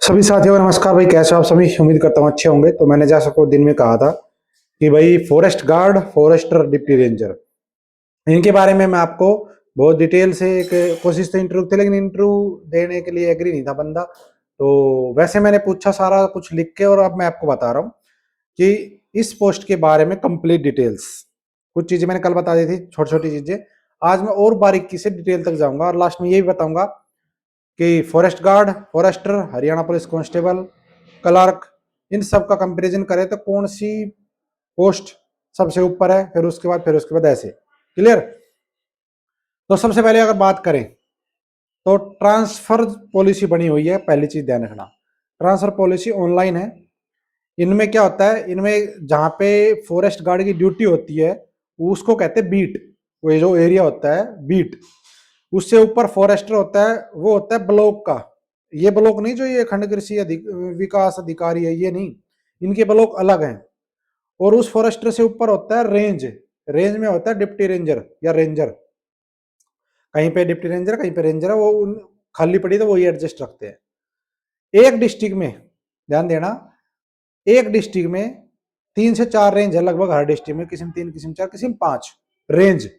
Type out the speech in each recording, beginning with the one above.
सभी साथियों को नमस्कार भाई। कैसे हो आप सभी? उम्मीद करता हूँ अच्छे होंगे। तो मैंने जैसा को दिन में कहा था कि भाई forest guard, forester, deputy ranger, इनके बारे में मैं आपको बहुत डिटेल से एक कोशिश तो इंटरव्यू थी, लेकिन इंटरव्यू देने के लिए एग्री नहीं था बंदा। तो वैसे मैंने पूछा सारा कुछ लिख के, और अब मैं आपको बता रहा हूँ कि इस पोस्ट के बारे में कंप्लीट डिटेल्स। कुछ चीजें मैंने कल बता दी थी, छोटी छोटी चीजें। आज मैं और बारीकी से डिटेल तक जाऊंगा और लास्ट में ये भी बताऊंगा कि forest guard, forester, Haryana police constable, clerk, इन सब का कंपैरिजन करें तो कौन सी पोस्ट सबसे ऊपर है, फिर उसके बाद ऐसे। क्लियर? तो सबसे पहले अगर बात करें तो ट्रांसफर पॉलिसी बनी हुई है। पहली चीज ध्यान रखना, ट्रांसफर पॉलिसी ऑनलाइन है। इनमें क्या होता है, इनमें जहां पे फॉरेस्ट गार्ड की ड्यूटी होती है उसको कहते हैं बीट। वो जो एरिया होता है बीट, उससे ऊपर फॉरेस्टर होता है, वो होता है ब्लॉक का। ये ब्लॉक नहीं जो ये खंड कृषि विकास अधिकारी है, ये नहीं, इनके ब्लॉक अलग हैं। और उस फॉरेस्टर से ऊपर होता है रेंज। रेंज में होता है डिप्टी रेंजर या रेंजर। कहीं पे डिप्टी रेंजर, कहीं पे रेंजर है, वो खाली पड़ी तो वही एडजस्ट रखते हैं। एक डिस्ट्रिक्ट में, ध्यान देना, एक डिस्ट्रिक्ट में 3 से 4 रेंज है लगभग हर डिस्ट्रिक्ट में। किसी में 3, किसी में 4, किसी में 5 रेंज।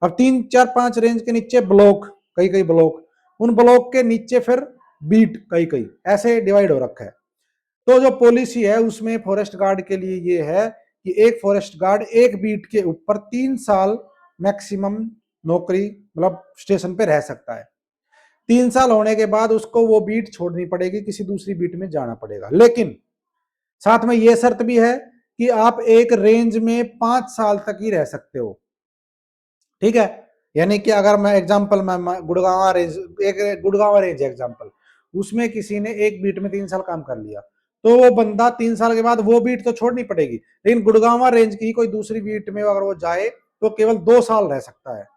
अब 3, 4, 5 रेंज के नीचे ब्लॉक, कई कई ब्लॉक, उन ब्लॉक के नीचे फिर बीट, कई कई ऐसे डिवाइड हो रखा है। तो जो पॉलिसी है उसमें फॉरेस्ट गार्ड के लिए ये है कि एक फॉरेस्ट गार्ड एक बीट के ऊपर 3 साल मैक्सिमम नौकरी, मतलब स्टेशन पे रह सकता है। 3 साल होने के बाद उसको वो बीट छोड़नी पड़ेगी, किसी दूसरी बीट में जाना पड़ेगा। लेकिन साथ में ये शर्त भी है कि आप एक रेंज में 5 साल तक ही रह सकते हो। ठीक है? यानी कि अगर मैं एग्जांपल, मैं गुड़गांव रेंज, एक गुड़गांव रेंज एग्जांपल, उसमें किसी ने एक बीट में 3 साल काम कर लिया, तो वो बंदा 3 साल के बाद वो बीट तो छोड़नी पड़ेगी, लेकिन गुड़गांव रेंज की कोई दूसरी बीट में अगर वो जाए तो केवल 2 साल रह सकता है।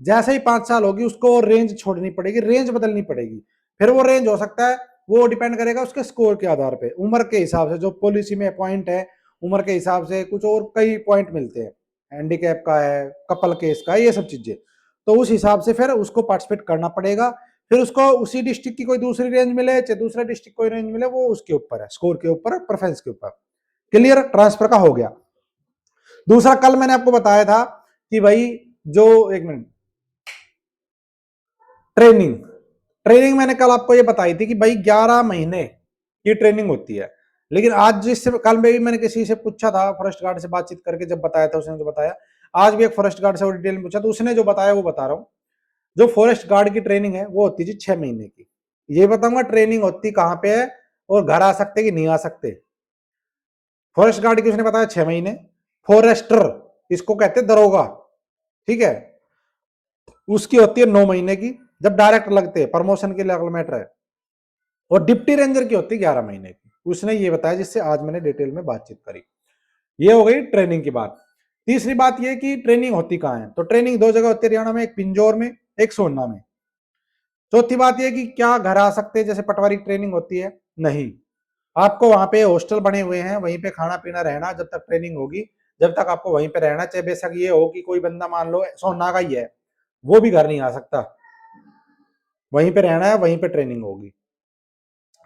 जैसे ही 5 साल होगी उसको रेंज छोड़नी पड़ेगी, रेंज बदलनी पड़ेगी। फिर वो रेंज हो सकता है, वो डिपेंड करेगा उसके स्कोर के आधार पे, उम्र के हिसाब से। जो पॉलिसी में पॉइंट है, उम्र के हिसाब से कुछ और कई पॉइंट मिलते हैं, हैंडीकैप का है, कपल केस का है, ये सब चीजें। तो उस हिसाब से फिर उसको पार्टिसिपेट करना पड़ेगा। फिर उसको उसी डिस्ट्रिक्ट की कोई दूसरी रेंज मिले चाहे दूसरा डिस्ट्रिक्ट कोई रेंज मिले, वो उसके ऊपर है, स्कोर के ऊपर, प्रेफरेंस के ऊपर। क्लियर? ट्रांसफर का हो गया। दूसरा, कल मैंने आपको बताया था कि भाई जो, एक मिनट, ट्रेनिंग। ट्रेनिंग मैंने कल आपको ये बताई थी कि भाई 11 महीने की ट्रेनिंग होती है। लेकिन आज जिससे कल में भी मैंने किसी से पूछा था, फॉरेस्ट गार्ड से बातचीत करके जब बताया था उसने जो बताया, आज भी एक फॉरेस्ट गार्ड से डिटेल में पूछा तो उसने जो बताया वो बता रहा हूँ। जो फॉरेस्ट गार्ड की ट्रेनिंग है वो होती है 6 महीने की। ये बताऊंगा ट्रेनिंग होती कहाँ पे है और घर आ सकते कि नहीं आ सकते। फॉरेस्ट गार्ड की उसने बताया 6 महीने। फॉरेस्टर, इसको कहते हैं दरोगा, ठीक है, उसकी होती है 9 महीने की, जब डायरेक्ट लगते हैं, प्रमोशन के लिए अगला मैटर है। और डिप्टी रेंजर की होती है 11 महीने की। उसने ये बताया जिससे आज मैंने डिटेल में बातचीत करी। ये हो गई ट्रेनिंग की बात। तीसरी बात ये कि ट्रेनिंग होती कहाँ है, तो ट्रेनिंग 2 जगह होती है हरियाणा में, एक पिंजौर में, एक सोनना में। चौथी बात यह कि क्या घर आ सकते हैं जैसे पटवारी ट्रेनिंग होती है? नहीं, आपको वहां पे हॉस्टल बने हुए हैं, वहीं पे खाना पीना रहना जब तक ट्रेनिंग होगी, जब तक आपको वहीं पे रहना। चाहे बेशक ये हो कि कोई बंदा मान लो सोना का ही है, वो भी घर नहीं आ सकता, वहीं पे रहना है, वहीं पे ट्रेनिंग होगी।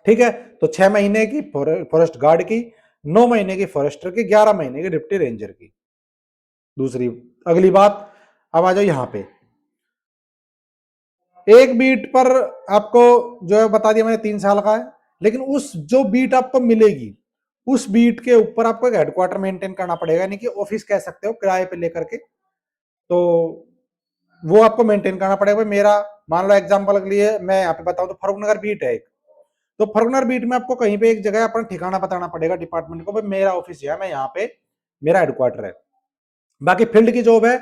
ठीक है? तो 6 महीने की फॉरेस्ट गार्ड की, 9 महीने की फॉरेस्टर की, 11 महीने की डिप्टी रेंजर की। दूसरी, अगली बात, अब आ जाओ यहां पे। एक बीट पर आपको जो है बता दिया मैंने 3 साल का है, लेकिन उस जो बीट आपको मिलेगी उस बीट के ऊपर आपको एक हेडक्वार्टर मेंटेन करना पड़ेगा, यानी कि ऑफिस कह सकते हो, किराए पे लेकर के। तो वो आपको मेंटेन करना पड़ेगा। मेरा, मान लो एग्जांपल के लिए मैं यहाँ पे बताऊं तो फरुखनगर बीट है एक, तो फरुखनगर बीट में आपको कहीं पे एक जगह अपना ठिकाना बताना पड़ेगा डिपार्टमेंट को, भाई मेरा ऑफिस है, मैं यहाँ पे, मेरा हेडक्वार्टर है। बाकी फील्ड की जॉब है,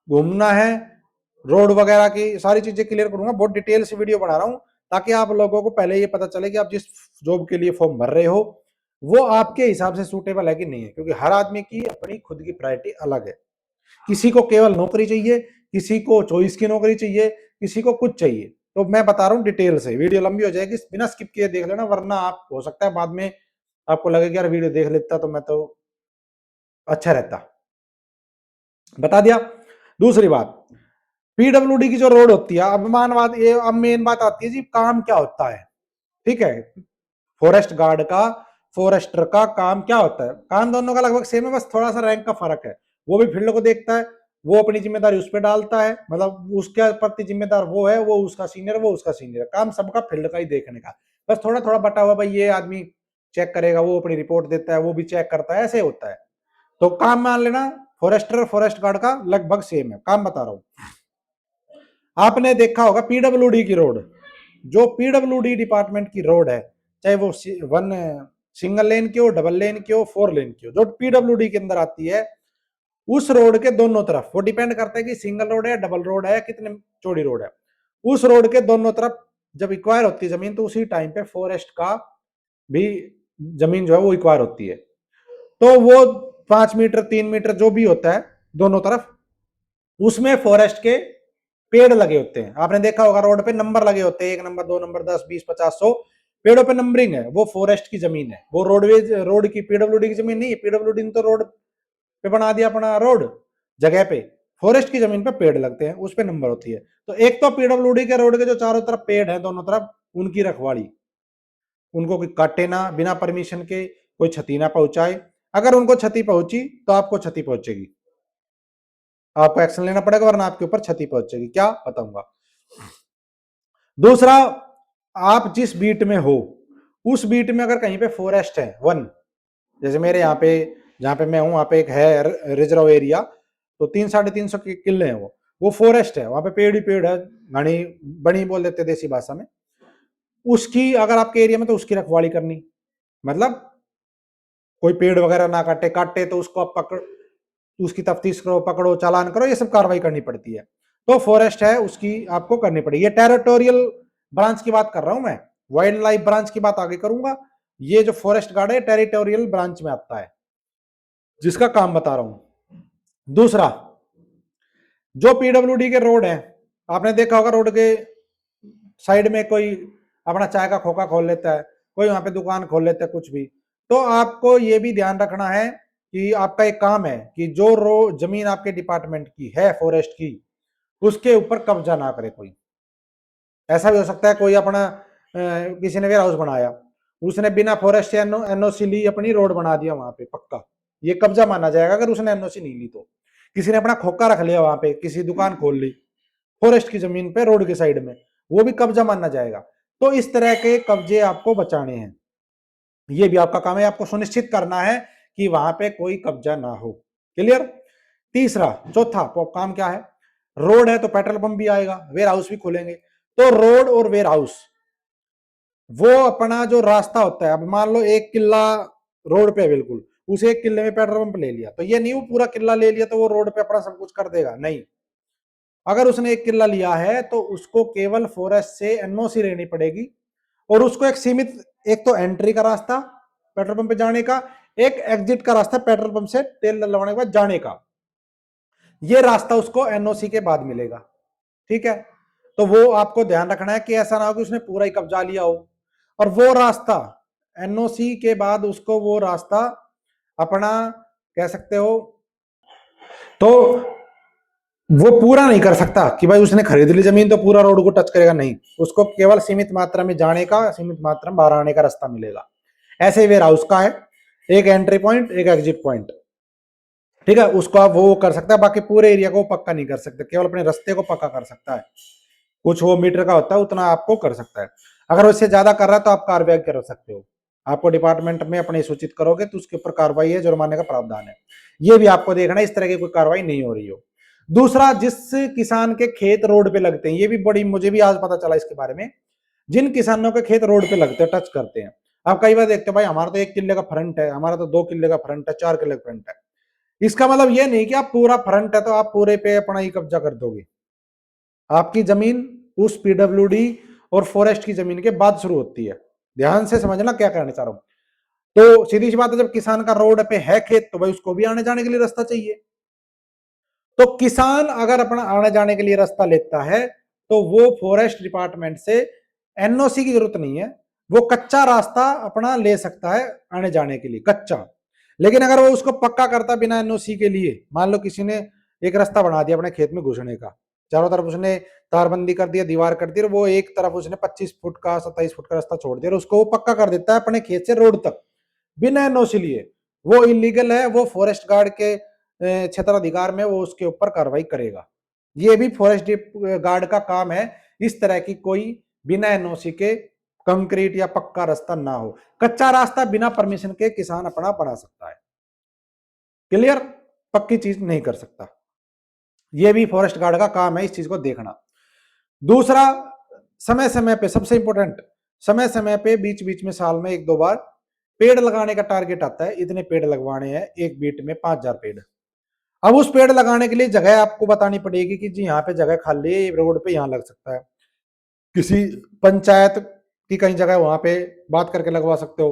घूमना है, रोड वगैरह की सारी चीजें क्लियर करूंगा, बहुत डिटेल से वीडियो बना रहा हूं ताकि आप लोगों को पहले ये पता चले कि आप जिस जॉब के लिए फॉर्म भर रहे हो वो आपके हिसाब से सूटेबल है कि नहीं है। क्योंकि हर आदमी की अपनी खुद की प्रायोरिटी अलग है। किसी को केवल नौकरी चाहिए, किसी को चॉइस की नौकरी चाहिए, किसी को कुछ चाहिए। तो मैं बता रहा हूँ डिटेल से, वीडियो लंबी हो जाएगी, बिना स्किप किए देख लेना, वरना आप हो सकता है बाद में आपको लगे कि यार वीडियो देख लेता तो मैं तो अच्छा रहता। बता दिया। दूसरी बात, पीडब्ल्यूडी की जो रोड होती है, अब मेन बात आती है जी, काम क्या होता है? ठीक है, फॉरेस्ट गार्ड का, फॉरेस्टर का काम क्या होता है? काम दोनों का लगभग सेम है, बस थोड़ा सा रैंक का फर्क है। वो भी फील्ड को देखता है, वो अपनी जिम्मेदारी उस पर डालता है, मतलब उसके प्रति जिम्मेदार वो है, वो उसका सीनियर, वो उसका सीनियर। काम सबका फील्ड का ही देखने का, बस थोड़ा थोड़ा बटा हुआ, भाई ये आदमी चेक करेगा, वो अपनी रिपोर्ट देता है, वो भी चेक करता है, ऐसे होता है। तो काम मान लेना फॉरेस्टर फॉरेस्ट गार्ड का लगभग सेम है। काम बता रहा हूं, आपने देखा होगा पीडब्ल्यूडी की रोड, जो पीडब्ल्यूडी डिपार्टमेंट की रोड है, चाहे वो वन सिंगल लेन की हो, डबल लेन की हो, 4 लेन की हो, जो पीडब्ल्यूडी के अंदर आती है, उस रोड के दोनों तरफ, वो डिपेंड करता है कि सिंगल रोड है, डबल रोड है, कितने चौड़ी रोड है, उस रोड के दोनों तरफ जब इक्वायर होती है जमीन, तो उसी टाइम पे फॉरेस्ट का भी जमीन जो है वो इक्वायर होती है। तो वो 5 मीटर 3 मीटर जो भी होता है दोनों तरफ, उसमें फॉरेस्ट के पेड़ लगे होते हैं। आपने देखा होगा रोड पे नंबर लगे होते हैं, 1 नंबर 2 नंबर 10 20 50 100 पेड़ों पे नंबरिंग है, वो फॉरेस्ट की जमीन है। वो रोडवेज रोड की पीडब्ल्यूडी की जमीन नहीं है, पीडब्ल्यूडी ने तो रोड पे बना दिया अपना रोड जगह पे, फॉरेस्ट की जमीन पे पेड़ लगते हैं, उस पे नंबर होती है। तो एक तो पीडब्ल्यूडी के रोड के जो चारों तरफ पेड़ है दोनों तरफ, उनकी रखवाली, उनको कोई काटे ना, बिना परमिशन के कोई क्षति ना पहुंचाए। अगर उनको क्षति पहुंची तो आपको क्षति पहुंचेगी, आपको एक्शन लेना पड़ेगा, वरना आपके ऊपर क्षति पहुंचेगी। क्या बताऊंगा। दूसरा, आप जिस बीट में हो, उस बीट में अगर कहीं पे फॉरेस्ट है वन, जैसे मेरे यहाँ पे जहाँ पे मैं हूँ, वहां पे एक है रिजर्व एरिया, तो 300-350 किले हैं, वो फॉरेस्ट है, वहां पे पेड़ ही पेड़ है, घनी बनी बोल देते देसी भाषा में। उसकी अगर आपके एरिया में, तो उसकी रखवाली करनी, मतलब कोई पेड़ वगैरह ना काटे, काटे तो उसको आप पकड़, उसकी तफ्तीश करो, पकड़ो, चालान करो, ये सब कार्रवाई करनी पड़ती है। तो फॉरेस्ट है उसकी आपको करनी पड़ेगी। ये टेरिटोरियल ब्रांच की बात कर रहा हूं मैं, वाइल्ड लाइफ ब्रांच की बात आगे करूंगा। ये जो फॉरेस्ट गार्ड है टेरिटोरियल ब्रांच में आता है, जिसका काम बता रहा हूं। दूसरा, जो पीडब्ल्यूडी के रोड है, आपने देखा होगा रोड के साइड में कोई अपना चाय का खोखा खोल लेता है, कोई वहां पे दुकान खोल लेता है, कुछ भी। तो आपको ये भी ध्यान रखना है कि आपका एक काम है कि जो जमीन आपके डिपार्टमेंट की है फॉरेस्ट की, उसके ऊपर कब्जा ना करे कोई। ऐसा भी हो सकता है कोई अपना किसी ने वेयर हाउस बनाया, उसने बिना फॉरेस्ट से एनओसी ली, अपनी रोड बना दिया वहां पे, पक्का ये कब्जा माना जाएगा अगर उसने एनओसी नहीं ली तो। किसी ने अपना खोखा रख लिया वहां पे, किसी दुकान खोल ली फॉरेस्ट की जमीन पे रोड के साइड में, वो भी कब्जा माना जाएगा। तो इस तरह के कब्जे आपको बचाने हैं, ये भी आपका काम है, आपको सुनिश्चित करना है कि वहां पे कोई कब्जा ना हो। क्लियर। तीसरा, चौथा काम क्या है, रोड है तो पेट्रोल पंप भी आएगा, वेयर हाउस भी खोलेंगे। तो रोड और वेयर हाउस, वो अपना जो रास्ता होता है, अब मान लो 1 किला रोड पे बिल्कुल, उस 1 किले में पेट्रोल पंप ले लिया, तो ये नहीं वो पूरा किला ले लिया तो वो रोड पे अपना सब कुछ कर देगा, नहीं। अगर उसने 1 किला लिया है तो उसको केवल फॉरेस्ट से एनओसी लेनी पड़ेगी, और उसको एक सीमित, एक तो एंट्री का रास्ता पेट्रोल पंप पे जाने का, एक एग्जिट का रास्ता पेट्रोल पंप से तेल डलवाने के बाद जाने का, ये रास्ता उसको एनओसी के बाद मिलेगा। ठीक है। तो वो आपको ध्यान रखना है कि ऐसा ना हो कि उसने पूरा ही कब्जा लिया हो, और वो रास्ता एनओसी के बाद उसको वो रास्ता अपना, कह सकते हो, तो वो पूरा नहीं कर सकता कि भाई उसने खरीद ली जमीन तो पूरा रोड को टच करेगा, नहीं, उसको केवल सीमित मात्रा में जाने का, सीमित मात्रा में बाहर आने का रास्ता मिलेगा। ऐसे वेयर हाउस का है, एक एंट्री पॉइंट एक एग्जिट पॉइंट। ठीक है, उसको आप वो कर सकता है, बाकी पूरे एरिया को पक्का नहीं कर सकते, केवल अपने रास्ते को पक्का कर सकता है। कुछ वो मीटर का होता है उतना आपको कर सकता है, अगर उससे ज्यादा कर रहा है तो आप कार्रवाई कर सकते हो। आपको डिपार्टमेंट में अपने सूचित करोगे तो उसके ऊपर कार्रवाई है, जुर्माने का प्रावधान है। ये भी आपको देखना है इस तरह की कोई कार्रवाई नहीं हो रही हो। दूसरा, जिस किसान के खेत रोड पे लगते हैं, ये भी बड़ी, मुझे भी आज पता चला इसके बारे में, जिन किसानों के खेत रोड पे लगते हैं, टच करते हैं, आप कई बार देखते हो भाई हमारा तो 1 किले का फ्रंट है, हमारा तो 2 किले का फ्रंट है, 4 किले का फ्रंट है। इसका मतलब ये नहीं कि आप पूरा फ्रंट है तो आप पूरे पे अपना ही कब्जा कर दोगे। आपकी जमीन उस पीडब्ल्यूडी और फॉरेस्ट की जमीन के बाद शुरू होती है। ध्यान से समझना क्या कहना चाह रहा हूं। तो सीधी सी बात है, जब किसान का रोड पे है खेत, तो भाई उसको भी आने जाने के लिए रास्ता चाहिए। तो किसान अगर अपना आने जाने के लिए रास्ता लेता है, तो वो फॉरेस्ट डिपार्टमेंट से एनओसी की जरूरत नहीं है, वो कच्चा रास्ता अपना ले सकता है आने जाने के लिए, कच्चा। लेकिन अगर वो उसको पक्का करता बिना एनओसी के लिए, मान लो किसी ने एक रास्ता बना दिया अपने खेत में घुसने का, चारों तरफ उसने तारबंदी कर दिया, दीवार कर दी, और वो एक तरफ उसने 25 फुट का 27 फुट का रास्ता छोड़ दिया और उसको वो पक्का कर देता है अपने खेत से रोड तक बिना एनओसी लिए। वो इलीगल है, वो फॉरेस्ट गार्ड के क्षेत्राधिकार में, वो उसके ऊपर कार्रवाई करेगा। ये भी फॉरेस्ट गार्ड का काम है, इस तरह की कोई बिना एनओसी के कंक्रीट या पक्का रास्ता ना हो। कच्चा रास्ता बिना परमिशन के किसान अपना बना सकता है, क्लियर, पक्की चीज नहीं कर सकता। ये भी फॉरेस्ट गार्ड का काम है इस चीज को देखना। दूसरा, समय समय पे, सबसे इंपॉर्टेंट, समय समय पे बीच बीच में साल में 1-2 बार पेड़ लगाने का टारगेट आता है, इतने पेड़ लगवाने हैं एक बीट में 5,000 पेड़। अब उस पेड़ लगाने के लिए जगह आपको बतानी पड़ेगी कि जी यहाँ पे जगह खाली है, रोड पे यहाँ लग सकता है, किसी पंचायत की कहीं जगह वहां पे बात करके लगवा सकते हो,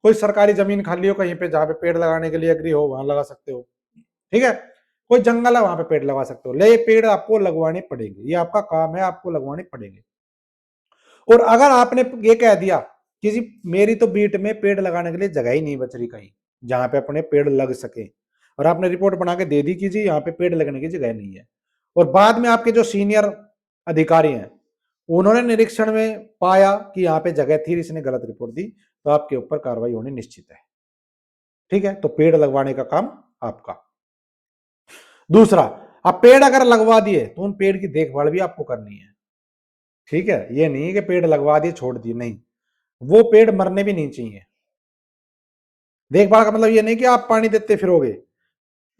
कोई सरकारी जमीन खाली हो कहीं पे जहां पे पेड़ लगाने के लिए एग्री हो वहां लगा सकते हो, ठीक है, कोई जंगल है वहां पे पेड़ लगा सकते हो, ले पेड़ आपको लगवाने पड़ेंगे, ये आपका काम है, आपको लगवाने पड़ेंगे। और अगर आपने ये कह दिया कि जी मेरी तो बीट में पेड़ लगाने के लिए जगह ही नहीं बच रही कहीं जहां पे अपने पेड़ लग सके, और आपने रिपोर्ट बना के दे दी कि जी यहाँ पे पेड़ लगने की जगह नहीं है, और बाद में आपके जो सीनियर अधिकारी हैं उन्होंने निरीक्षण में पाया कि यहाँ पे जगह थी, इसने गलत रिपोर्ट दी, तो आपके ऊपर कार्रवाई होनी निश्चित है, ठीक है। तो पेड़ लगवाने का काम आपका। दूसरा, अब पेड़ अगर लगवा दिए तो उन पेड़ की देखभाल भी आपको करनी है, ठीक है, ये नहीं कि पेड़ लगवा दिए छोड़ दिए, नहीं, वो पेड़ मरने भी नहीं चाहिए। देखभाल का मतलब ये नहीं कि आप पानी देते फिरोगे,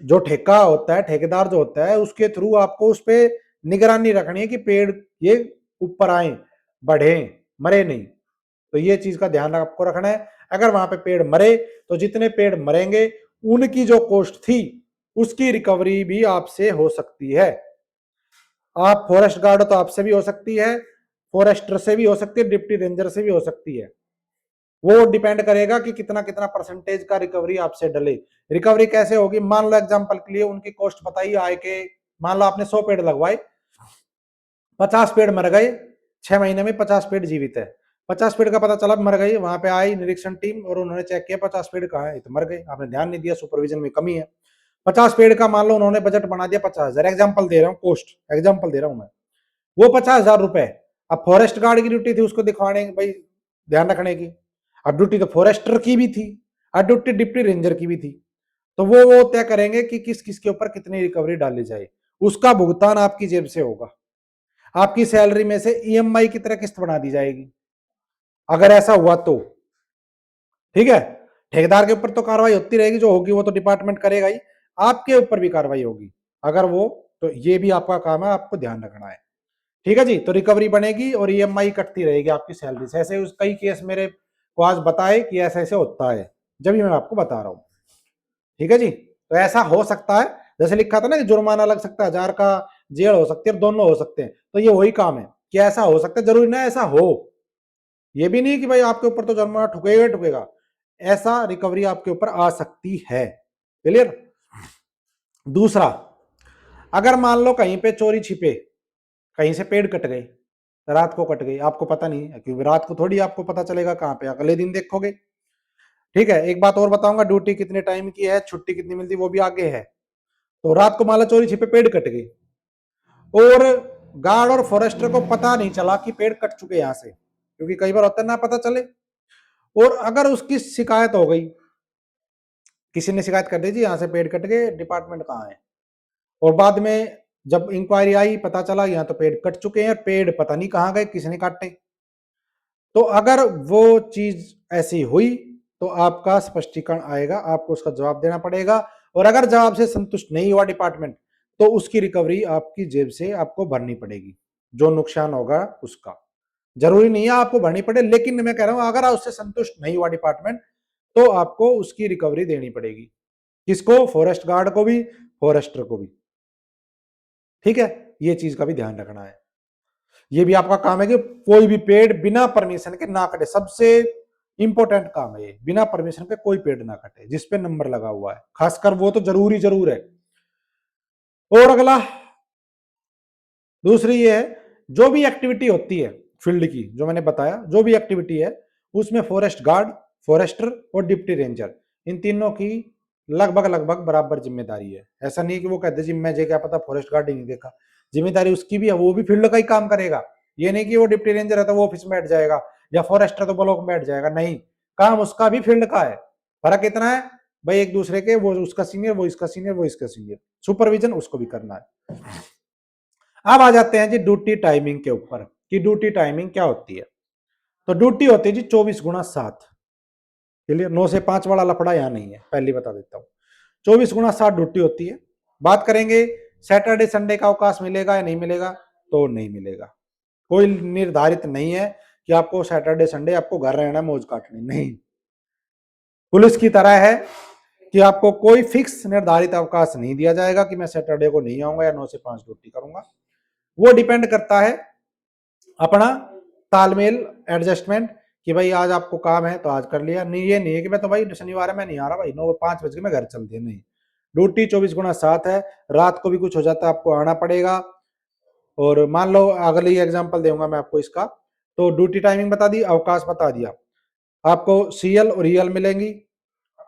जो ठेका होता है, ठेकेदार जो होता है, उसके थ्रू आपको उस पे निगरानी रखनी है कि पेड़ ये ऊपर आए, बढ़े, मरे नहीं। तो ये चीज का ध्यान आपको रखना है। अगर वहां पे पेड़ मरे तो जितने पेड़ मरेंगे उनकी जो कॉस्ट थी उसकी रिकवरी भी आपसे हो सकती है। आप फॉरेस्ट गार्ड तो आपसे भी हो सकती है, फॉरेस्टर से भी हो सकती है, डिप्टी रेंजर से भी हो सकती है। वो डिपेंड करेगा कि कितना कितना परसेंटेज का रिकवरी आपसे डले। रिकवरी कैसे होगी, मान लो एग्जांपल के लिए उनकी कॉस्ट बताइए आय के, मान लो आपने 100 पेड़ लगवाए, 50 पेड़ मर गए, 6 महीने में 50 पेड़ जीवित है, 50 पेड़ का पता चला मर गई, वहां पे आई निरीक्षण टीम और उन्होंने चेक किया 50 पेड़ कहाँ है, तो मर गए, आपने ध्यान नहीं दिया, सुपरविजन में कमी है। 50 पेड़ का मान लो उन्होंने बजट बना दिया 50,000, एग्जाम्पल दे रहा हूँ, कॉस्ट एग्जाम्पल दे रहा हूँ मैं, वो 50,000 रुपए। अब फॉरेस्ट गार्ड की ड्यूटी थी उसको दिखवाने भाई ध्यान रखने की, अब ड्यूटी तो फॉरेस्टर की भी थी, और ड्यूटी डिप्टी रेंजर की भी थी, तो वो तय करेंगे कि किस किस के ऊपर कितनी रिकवरी डाली जाए, उसका भुगतान आपकी जेब से होगा, आपकी सैलरी में से ईएमआई की तरह किस्त बना दी जाएगी, अगर ऐसा हुआ तो, ठीक है। ठेकेदार के ऊपर तो कार्रवाई होती रहेगी, जो होगी वो तो डिपार्टमेंट करेगा ही, आपके ऊपर भी कार्रवाई होगी अगर वो, तो ये भी आपका काम है, आपको ध्यान रखना है, ठीक है जी। तो रिकवरी बनेगी और ईएमआई कटती रहेगी आपकी सैलरी से, ऐसे कई केस मेरे को आज बताए कि ऐसे ऐसे होता है, जब भी मैं आपको बता रहा हूं, ठीक है जी। तो ऐसा हो सकता है, जैसे लिखा था ना कि जुर्माना लग सकता है, 1,000 का जेल हो सकती है, दोनों हो सकते हैं, तो ये वही काम है कि ऐसा हो सकता है, जरूरी ना ऐसा हो, ये भी नहीं कि भाई आपके ऊपर तो जुर्माना ठुकेगा ठुकेगा, ऐसा रिकवरी आपके ऊपर आ सकती है, क्लियर। दूसरा, अगर मान लो कहीं पे चोरी छिपे कहीं से पेड़ कट गए, रात को कट गई, आपको पता नहीं है क्योंकि रात को थोड़ी आपको पता चलेगा, कहाँ पे अगले दिन देखोगे, ठीक है। एक बात और बताऊंगा, ड्यूटी कितने टाइम की है, छुट्टी कितनी मिलती है वो भी आगे है। तो रात को मान लो चोरी छिपे पेड़ कट गए और गार्ड और फॉरेस्टर को पता नहीं चला कि पेड़ कट चुके यहां से, क्योंकि कई बार होता है ना पता चले, और अगर उसकी शिकायत हो गई, किसी ने शिकायत कर दी जी यहाँ से पेड़ कट गए, डिपार्टमेंट कहाँ है, और बाद में जब इंक्वायरी आई पता चला यहाँ तो पेड़ कट चुके हैं, पेड़ पता नहीं कहाँ गए, किसने काटे, तो अगर वो चीज ऐसी हुई तो आपका स्पष्टीकरण आएगा, आपको उसका जवाब देना पड़ेगा, और अगर जवाब से संतुष्ट नहीं हुआ डिपार्टमेंट तो उसकी रिकवरी आपकी जेब से आपको भरनी पड़ेगी, जो नुकसान होगा उसका, जरूरी नहीं है आपको भरनी पड़े, लेकिन मैं कह रहा हूं अगर उससे संतुष्ट नहीं हुआ डिपार्टमेंट तो आपको उसकी रिकवरी देनी पड़ेगी, किसको, फॉरेस्ट गार्ड को भी, फॉरेस्टर को भी, ठीक है। ये चीज का भी ध्यान रखना है। ये भी आपका काम है कि कोई भी पेड़ बिना परमिशन के ना कटे, सबसे इंपॉर्टेंट काम है ये, बिना परमिशन के कोई पेड़ ना कटे जिस पे नंबर लगा हुआ है, खासकर वो तो जरूरी जरूर है। और अगला, दूसरी ये है, जो भी एक्टिविटी होती है फील्ड की, जो मैंने बताया जो भी एक्टिविटी है उसमें फॉरेस्ट गार्ड, फॉरेस्टर और डिप्टी रेंजर, इन तीनों की लगभग लगभग बराबर जिम्मेदारी है। ऐसा नहीं कि वो कहते जी मैं जे क्या पता फॉरेस्ट गार्ड ही नहीं देखा, जिम्मेदारी उसकी भी है, वो भी फील्ड का ही काम करेगा। ये नहीं कि वो डिप्टी रेंजर है तो वो ऑफिस में बैठ जाएगा, या फॉरेस्टर तो ब्लॉक में बैठ जाएगा, नहीं, काम उसका भी फील्ड का है। फर्क इतना है भाई एक दूसरे के, वो उसका सीनियर, वो इसका सीनियर, वो इसका सीनियर, सुपरविजन उसको भी करना है। अब आ जाते हैं जी ड्यूटी टाइमिंग के ऊपर कि ड्यूटी टाइमिंग क्या होती है। तो ड्यूटी होती है जी 24x7। क्लियर, 9 से 5 वाला लफड़ा यहाँ नहीं है, पहले बता देता हूँ। 24x7 ड्यूटी होती है। बात करेंगे सैटरडे संडे का अवकाश मिलेगा या नहीं मिलेगा, तो नहीं मिलेगा। कोई निर्धारित नहीं है कि आपको सैटरडे संडे आपको घर रहना, मौज काटनी, नहीं। पुलिस की तरह है कि आपको कोई फिक्स निर्धारित अवकाश नहीं दिया जाएगा कि मैं सैटरडे को नहीं आऊंगा या 9 से 5 ड्यूटी करूंगा। वो डिपेंड करता है अपना तालमेल, एडजस्टमेंट, कि भाई आज आपको काम है तो आज कर लिया, नहीं ये नहीं है कि मैं तो भाई शनिवार है मैं नहीं आ रहा भाई, 9 5 बज के मैं घर चल दिया, नहीं। ड्यूटी 24x7 है, रात को भी कुछ हो जाता है आपको आना पड़ेगा। और मान लो अगली एग्जांपल दूंगा मैं आपको इसका, तो ड्यूटी टाइमिंग बता दी, अवकाश बता दिया, आपको सीएल और ईएल मिलेंगी।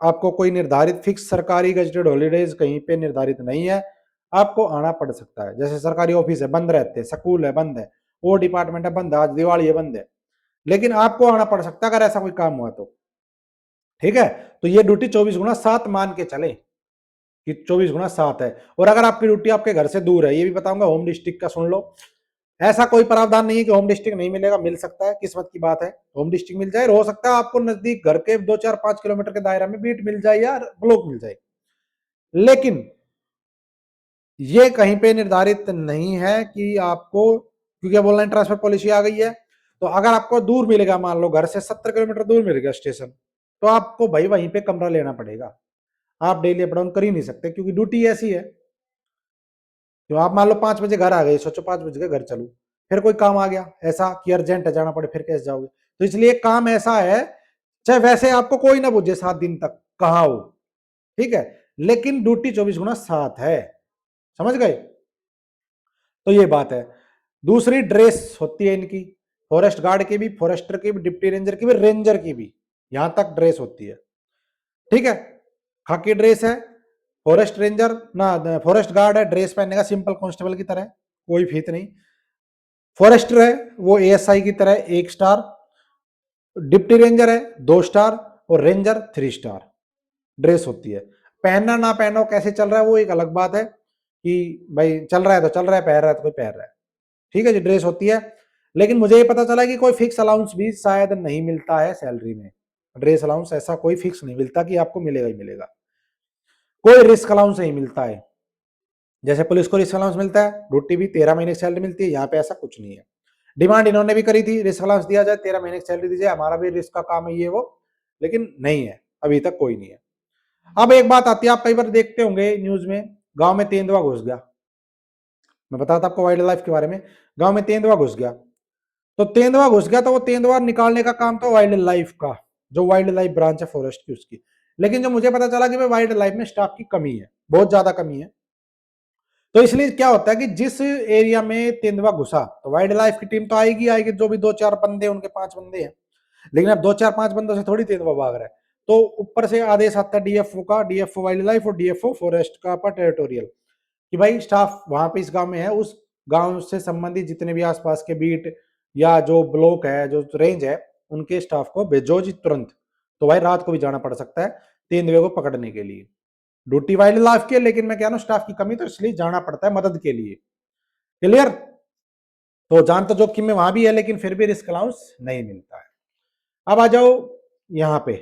आपको कोई निर्धारित फिक्स सरकारी गजेटेड हॉलीडेज कहीं पे निर्धारित नहीं है, आपको आना पड़ सकता है। जैसे सरकारी ऑफिस है बंद रहते हैं, स्कूल है बंद है, वो डिपार्टमेंट है बंद है, आज दिवाली है बंद है, लेकिन आपको आना पड़ सकता है अगर ऐसा कोई काम हुआ तो। ठीक है, तो ये ड्यूटी 24x7 मान के चले कि 24x7 है। और अगर आपकी ड्यूटी आपके घर से दूर है, ये भी बताऊंगा, होम डिस्ट्रिक्ट का सुन लो। ऐसा कोई प्रावधान नहीं है कि होम डिस्ट्रिक्ट नहीं मिलेगा, मिल सकता है, किस्मत की बात है, होम डिस्ट्रिक्ट मिल जाए। हो सकता है आपको नजदीक घर के 2 4 5 किलोमीटर के दायरा में बीट मिल जाए या ब्लॉक मिल जाए, लेकिन ये कहीं पे निर्धारित नहीं है कि आपको, क्योंकि अब ऑनलाइन ट्रांसफर पॉलिसी आ गई है, तो अगर आपको दूर मिलेगा, मान लो घर से 70 किलोमीटर दूर मिलेगा स्टेशन, तो आपको भाई वहीं पे कमरा लेना पड़ेगा। आप डेली अप डाउन कर ही नहीं सकते, क्योंकि ड्यूटी ऐसी है। तो आप मान लो 5 बजे घर आ गए, सोचो 5 बजे घर चलू, फिर कोई काम आ गया ऐसा कि अर्जेंट है जाना पड़े, फिर कैसे जाओगे। तो इसलिए काम ऐसा है, चाहे वैसे आपको कोई ना पूछे 7 दिन तक कहाँ हो, ठीक है, लेकिन ड्यूटी 24x7 है, समझ गए। तो ये बात है। दूसरी ड्रेस होती है इनकी, फॉरेस्ट गार्ड की भी, फॉरेस्टर की भी, डिप्टी रेंजर की भी, रेंजर की भी, यहां तक ड्रेस होती है। ठीक है, खाकी ड्रेस है, फॉरेस्ट रेंजर ना फॉरेस्ट गार्ड है, ड्रेस पहनने का सिंपल कांस्टेबल की तरह, कोई फीत नहीं। फॉरेस्टर है वो एएसआई की तरह 1 स्टार, डिप्टी रेंजर है 2 स्टार, और रेंजर 3 स्टार ड्रेस होती है। पहनना ना पहनो, कैसे चल रहा है वो एक अलग बात है, कि भाई चल रहा है तो चल रहा है, पहन रहा है तो कोई पहन रहा है, ठीक है जी, ड्रेस होती है। लेकिन मुझे ये पता चला कि कोई फिक्स अलाउंस भी शायद नहीं मिलता है सैलरी में, ड्रेस अलाउंस ऐसा कोई फिक्स नहीं मिलता कि आपको मिलेगा ही मिलेगा, कोई रिस्क अलाउंस नहीं मिलता है। जैसे पुलिस को रिस्क अलाउंस मिलता है, ड्यूटी भी 13 महीने की सैलरी मिलती है, यहाँ पे ऐसा कुछ नहीं है। डिमांड इन्होंने भी करी थी, रिस्क अलाउंस दिया जाए, 13 महीने की सैलरी दी जाए, हमारा भी रिस्क का काम है ये वो, लेकिन नहीं है, अभी तक कोई नहीं है। अब एक बात आती है, आप कई बार देखते होंगे न्यूज में, गांव में तेंदुआ घुस गया, मैं बताता आपको वाइल्ड लाइफ के बारे में, गांव में तेंदुआ घुस गया, तो तेंदुआ घुस गया तो वो तेंदुआ निकालने का काम था वाइल्ड लाइफ का, जो वाइल्ड लाइफ ब्रांच है फॉरेस्ट की उसकी। लेकिन जो मुझे पता चला कि भाई वाइल्ड लाइफ में स्टाफ की कमी है, बहुत ज्यादा कमी है। तो इसलिए क्या होता है कि जिस एरिया में तेंदुआ घुसा, तो वाइल्ड लाइफ की टीम तो आएगी आएगी, जो भी 2 4 बंदे, उनके 5 बंदे हैं, लेकिन अब 2 4 5 बंदों से थोड़ी तेंदुआ भाग रहा है। तो ऊपर से आदेश आता है डीएफओ का, डीएफओ वाइल्ड लाइफ और डीएफओ फॉरेस्ट का पर टेरिटोरियल, कि भाई स्टाफ वहां पे इस गांव में है, उस गांव से संबंधित जितने भी आसपास के बीट या जो ब्लॉक है, जो रेंज है, उनके स्टाफ को भेजो जी तुरंत। तो भाई रात को भी जाना पड़ सकता है तेंदुए को पकड़ने के लिए, ड्यूटी वाइल्ड लाइफ की, लेकिन मैं कह रहा हूं स्टाफ की कमी, तो इसलिए जाना पड़ता है मदद के लिए। क्लियर, तो जान तो जोखिम में वहां भी है, लेकिन फिर भी रिस्क अलाउंस नहीं मिलता है। अब आ जाओ यहाँ पे,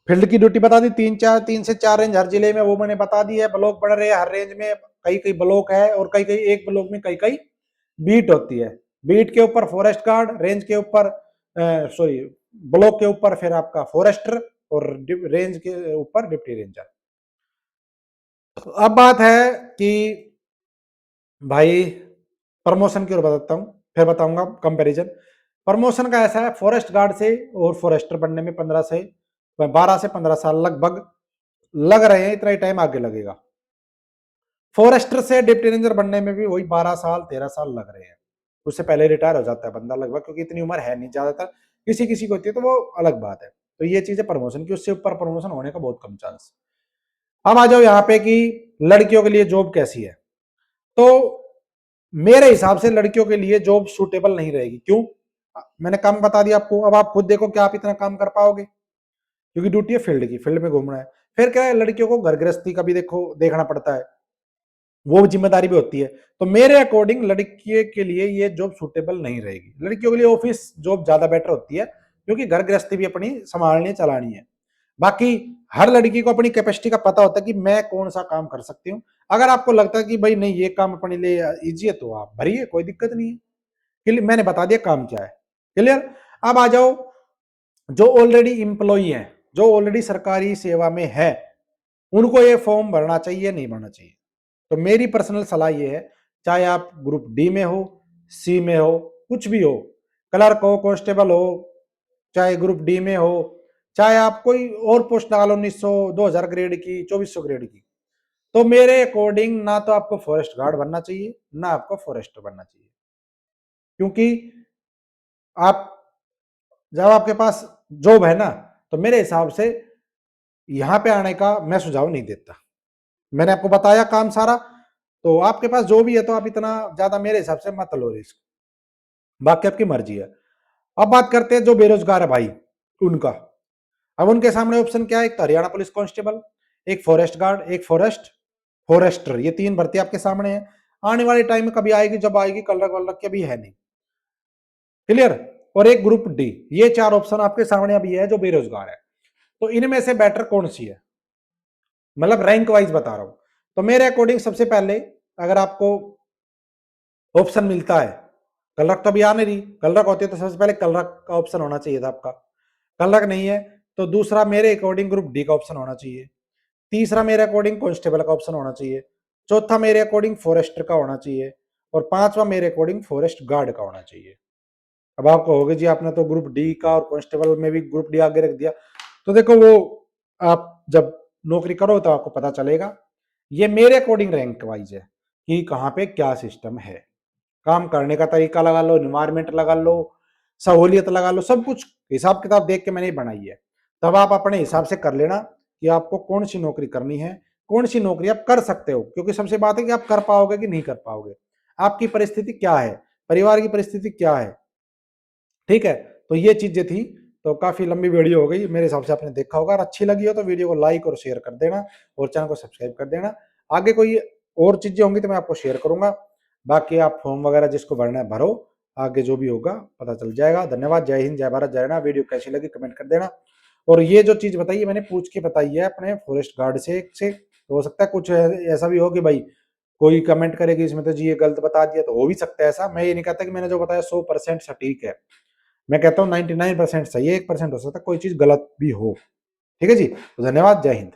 फील्ड की ड्यूटी बता दी, 3 से 4 रेंज हर जिले में, वो मैंने बता दी है। ब्लॉक बढ़ रहे हैं, हर रेंज में कई कई ब्लॉक है, और कई कई एक ब्लॉक में कई कई बीट होती है। बीट के ऊपर फॉरेस्ट गार्ड, रेंज के ऊपर सॉरी ब्लॉक के ऊपर फिर आपका फॉरेस्टर, और रेंज के ऊपर डिप्टी रेंजर। अब बात है कि भाई प्रमोशन की ओर बताता हूं, फिर बताऊंगा कंपैरिजन। प्रमोशन का ऐसा है, फॉरेस्ट गार्ड से और फॉरेस्टर बनने में 12 से 15 साल लगभग लग रहे हैं, इतना ही टाइम आगे लगेगा। फॉरेस्टर से डिप्टी रेंजर बनने में भी वही 12 साल 13 साल लग रहे हैं, उससे पहले रिटायर हो जाता है बंदा लगभग, क्योंकि इतनी उम्र है नहीं, ज्यादातर किसी किसी को होती है तो वो अलग बात है। तो ये चीज है प्रमोशन की, उससे ऊपर प्रमोशन होने का बहुत कम चांस। अब आ जाओ यहाँ पे कि लड़कियों के लिए जॉब कैसी है। तो मेरे हिसाब से लड़कियों के लिए जॉब सूटेबल नहीं रहेगी। क्यों? मैंने काम बता दिया आपको। अब आप खुद देखो क्या आप इतना काम कर पाओगे, क्योंकि ड्यूटी है फील्ड की, फील्ड में घूमना है। फिर क्या है, लड़कियों को घर गृहस्थी का भी देखो देखना पड़ता है, वो जिम्मेदारी भी होती है। तो मेरे अकॉर्डिंग लड़कियों के लिए ये जॉब सूटेबल नहीं रहेगी। लड़कियों के लिए ऑफिस जॉब ज्यादा बेटर होती है, क्योंकि घर गृहस्थी भी अपनी संभालनी चलानी है। बाकी हर लड़की को अपनी कैपेसिटी का पता होता है कि मैं कौन सा काम कर सकती हूँ। अगर आपको लगता है कि भाई नहीं ये काम अपने लिए इजी है, तो आप भरिए, कोई दिक्कत नहीं है। क्लियर? मैंने बता दिया काम क्या है। क्लियर? अब आ जाओ जो ऑलरेडी इंप्लॉई है, जो ऑलरेडी सरकारी सेवा में है, उनको ये फॉर्म भरना चाहिए नहीं भरना चाहिए? तो मेरी पर्सनल सलाह ये है, चाहे आप ग्रुप डी में हो, सी में हो, कुछ भी हो, क्लर्क हो, कांस्टेबल हो, चाहे ग्रुप डी में हो, चाहे आप कोई और पोस्ट लगा लो 1900 2000 ग्रेड की, 2400 ग्रेड की, तो मेरे अकॉर्डिंग ना तो आपको फॉरेस्ट गार्ड बनना चाहिए, ना आपको फॉरेस्टर बनना चाहिए। क्योंकि आप जब आपके पास जॉब है ना, तो मेरे हिसाब से यहां पे आने का मैं सुझाव नहीं देता। मैंने आपको बताया काम सारा, तो आपके पास जो भी है तो आप इतना ज्यादा मेरे हिसाब से मत लो रिस्क, बाकी आपकी मर्जी है। अब बात करते हैं जो बेरोजगार है भाई, उनका। अब उनके सामने ऑप्शन क्या है? एक तो हरियाणा पुलिस कांस्टेबल, एक फॉरेस्ट गार्ड, एक फॉरेस्टर, ये तीन भर्ती आपके सामने है। आने वाले टाइम में कभी आएगी, जब आएगी, कल रख वल रख के भी है नहीं। क्लियर? और एक ग्रुप डी, ये चार ऑप्शन आपके सामने अभी है जो बेरोजगार है। तो इनमें से बेटर कौन सी है, मतलब रैंक वाइज बता रहा हूं। तो मेरे अकॉर्डिंग सबसे पहले, अगर आपको ऑप्शन मिलता है, कलरक तो अभी आ नहीं रही, कलरक होती है तो सबसे पहले कलरक का ऑप्शन होना चाहिए था आपका। कलरक नहीं है तो दूसरा मेरे अकॉर्डिंग ग्रुप डी का ऑप्शन होना चाहिए। तीसरा मेरे अकॉर्डिंग कांस्टेबल का ऑप्शन होना चाहिए। चौथा मेरे अकॉर्डिंग फॉरेस्टर का होना चाहिए। और पांचवा मेरे अकॉर्डिंग फॉरेस्ट गार्ड का होना चाहिए। अब आप कहोगे जी आपने तो ग्रुप डी का और कांस्टेबल में भी ग्रुप डी आगे रख दिया। तो देखो वो आप जब नौकरी करो तो आपको पता चलेगा। ये मेरे अकॉर्डिंग रैंक वाइज है कि कहाँ पे क्या सिस्टम है। काम करने का तरीका लगा लो, इन्वायरमेंट लगा लो, सहूलियत लगा लो, सब कुछ हिसाब किताब देख के मैंने बनाई है। तब आप अपने हिसाब से कर लेना कि आपको कौन सी नौकरी करनी है, कौन सी नौकरी आप कर सकते हो। क्योंकि सबसे बात है कि आप कर पाओगे कि नहीं कर पाओगे, आपकी परिस्थिति क्या है, परिवार की परिस्थिति क्या है। ठीक है? तो ये चीजें थी। तो काफी लंबी वीडियो हो गई मेरे हिसाब से, आपने देखा होगा। और अच्छी लगी हो तो वीडियो को लाइक और शेयर कर देना, और चैनल को सब्सक्राइब कर देना। आगे कोई और चीजें होंगी तो मैं आपको शेयर करूंगा। बाकी आप फॉर्म वगैरह जिसको भरना है भरो, आगे जो भी होगा पता चल जाएगा। धन्यवाद। जय हिंद, जय भारत, जय ना। वीडियो कैसी लगी कमेंट कर देना। और ये जो चीज बताई है मैंने पूछ के बताई है अपने फॉरेस्ट गार्ड से तो हो सकता है कुछ ऐसा भी हो कि भाई कोई कमेंट करेगी इसमें तो जी ये गलत बता दिया, तो हो भी सकता है ऐसा। मैं ये नहीं कहता कि मैंने जो बताया 100% सटीक है। मैं कहता हूँ 99% सही है, 1% हो सकता है कोई चीज गलत भी हो। ठीक है जी, तो धन्यवाद। जय हिंद।